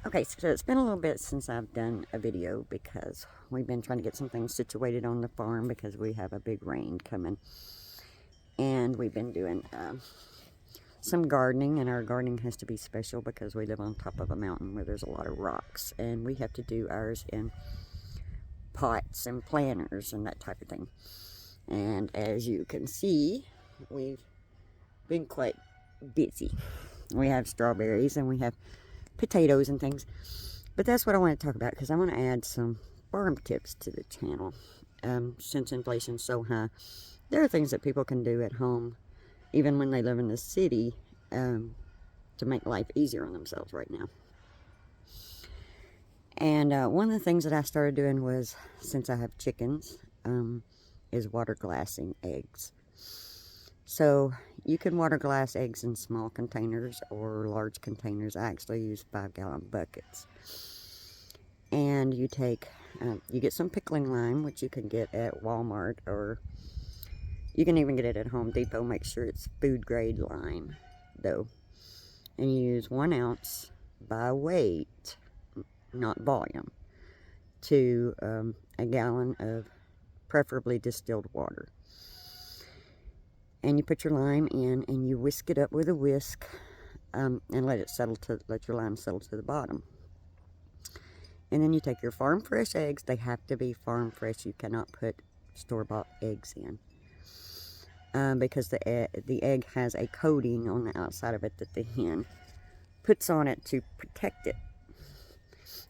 Okay, so it's been a little bit since I've done a video because we've been trying to get some things situated on the farm because we have a big rain coming. And we've been doing some gardening, and our gardening has to be special because we live on top of a mountain where there's a lot of rocks. And we have to do ours in pots and planters and that type of thing. And as you can see, we've been quite busy. We have strawberries and we have potatoes and things. But that's what I want to talk about because I want to add some farm tips to the channel. Since inflation's so high, there are things that people can do at home, even when they live in the city, to make life easier on themselves right now. And one of the things that I started doing was, since I have chickens, is water glassing eggs. So you can water glass eggs in small containers or large containers. I actually use 5-gallon buckets. And you take, you get some pickling lime, which you can get at Walmart, or you can even get it at Home Depot. Make sure it's food grade lime, though. And you use 1 ounce by weight, not volume, to a gallon of preferably distilled water. And you put your lime in and you whisk it up with a whisk, and let your lime settle to the bottom. And then you take your farm fresh eggs. They have to be farm fresh. You cannot put store-bought eggs in, because the egg has a coating on the outside of it that the hen puts on it to protect it.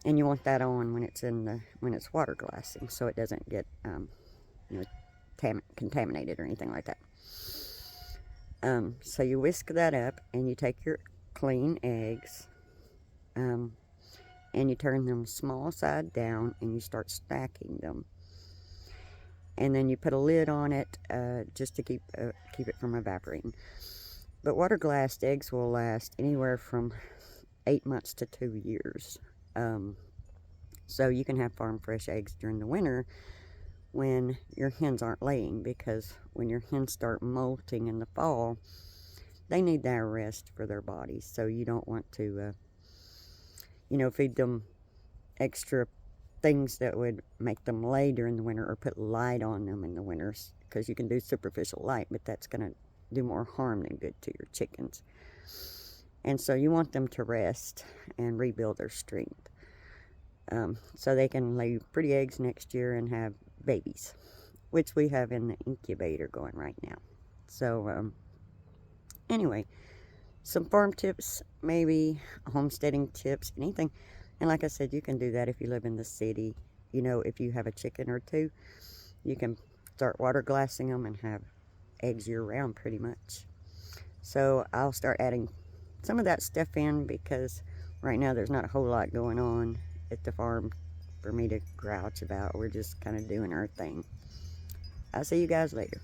And you want that on when it's water glassing, so it doesn't get contaminated or anything like that. So you whisk that up and you take your clean eggs, and you turn them small side down and you start stacking them. And then you put a lid on it, just to keep it from evaporating. But water glassed eggs will last anywhere from 8 months to 2 years. So you can have farm fresh eggs during the winter when your hens aren't laying, because when your hens start molting in the fall, they need that rest for their bodies. So you don't want to, feed them extra things that would make them lay during the winter, or put light on them in the winters, because you can do superficial light, but that's going to do more harm than good to your chickens. And so you want them to rest and rebuild their strength, so they can lay pretty eggs next year and have babies, which we have in the incubator going right now. So anyway, some farm tips, maybe homesteading tips, anything. And like I said, you can do that if you live in the city. If you have a chicken or two, you can start water glassing them and have eggs year round pretty much. So I'll start adding some of that stuff in, because right now there's not a whole lot going on at the farm for me to grouch about. We're just kind of doing our thing. I'll see you guys later.